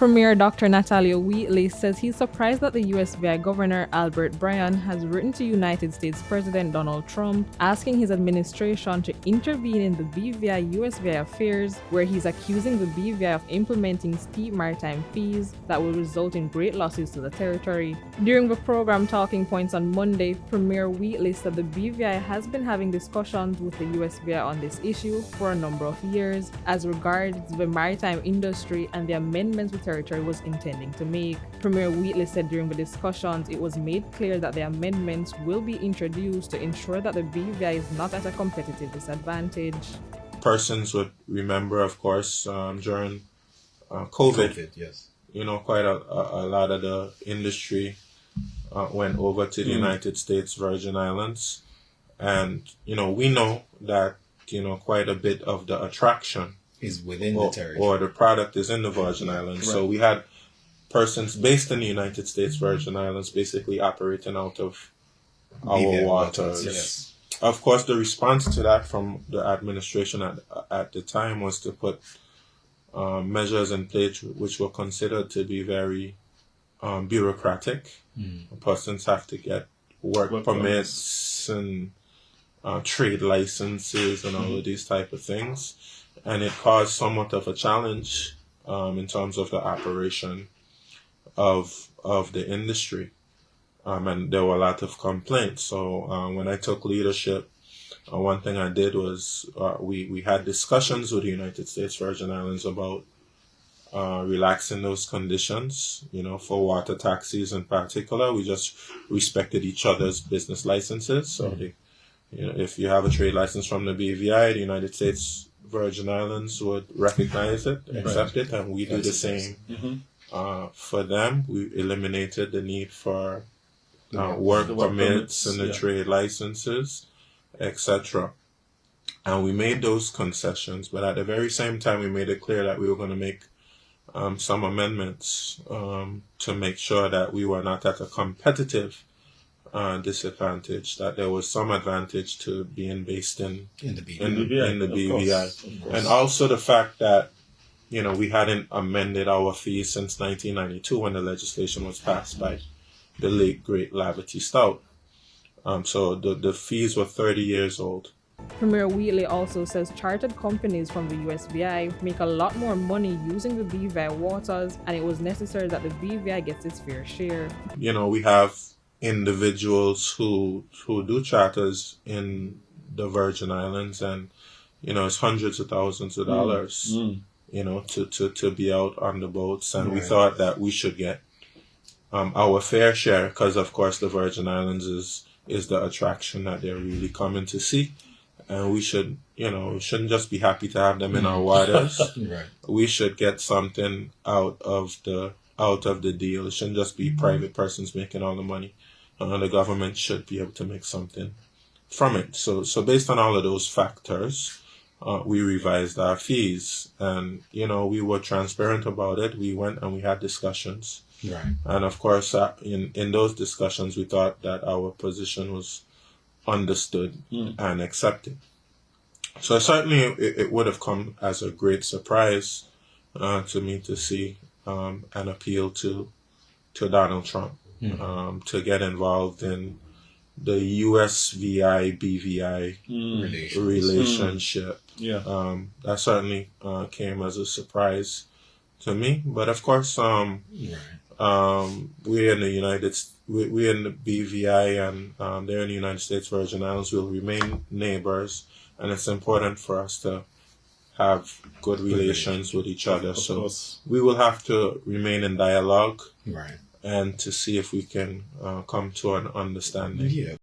Premier Dr. Natalio Wheatley says he's surprised that the USVI Governor Albert Bryan has written to United States President Donald Trump asking his administration to intervene in the BVI-USVI affairs, where he's accusing the BVI of implementing steep maritime fees that will result in great losses to the territory. During the program Talking Points on Monday, Premier Wheatley said the BVI has been having discussions with the USVI on this issue for a number of years as regards the maritime industry and the amendments the territory was intending to make. Premier Wheatley said during the discussions it was made clear that the amendments will be introduced to ensure that the BVI is not at a competitive disadvantage. Persons would remember, of course, during COVID, yes. Quite a lot of the industry went over to the United States Virgin Islands. And, we know that, quite a bit of the attraction is within the territory. Or the product is in the Virgin Islands. Right. So we had persons based in the United States Virgin Islands basically operating out of our waters. Yes. Of course, the response to that from the administration at the time was to put measures in place which were considered to be very bureaucratic. Persons have to get work permits and trade licenses and all of these type of things. And it caused somewhat of a challenge in terms of the operation of the industry. And there were a lot of complaints. So when I took leadership, one thing I did was we had discussions with the United States Virgin Islands about relaxing those conditions, for water taxis in particular. We just respected each other's business licenses. So if you have a trade license from the BVI, the United States Virgin Islands would recognize it, accept it, and we do the same for them. We eliminated the need for work permits and the trade licenses, etc. And we made those concessions, but at the very same time, we made it clear that we were going to make some amendments to make sure that we were not at a competitive disadvantage, that there was some advantage to being based in the BVI. And also the fact that, we hadn't amended our fees since 1992 when the legislation was passed by the late, great Lavity Stout. So the fees were 30 years old. Premier Wheatley also says chartered companies from the USVI make a lot more money using the BVI waters, and it was necessary that the BVI gets its fair share. We have individuals who do charters in the Virgin Islands, and it's hundreds of thousands of dollars to be out on the boats, and we thought that we should get our fair share, because of course the Virgin Islands is the attraction that they're really coming to see, and we should we shouldn't just be happy to have them in our waters. We should get something out of the deal. It shouldn't just be private persons making all the money. The government should be able to make something from it. So based on all of those factors, we revised our fees, and we were transparent about it. We went and we had discussions, and of course, in those discussions, we thought that our position was understood and accepted. So certainly, it would have come as a great surprise to me to see an appeal to Donald Trump. To get involved in the USVI BVI relationship. That certainly came as a surprise to me. But of course, we're in the BVI, and they're in the United States Virgin Islands. We'll remain neighbors, and it's important for us to have good relations with each other. So we will have to remain in dialogue. And to see if we can come to an understanding.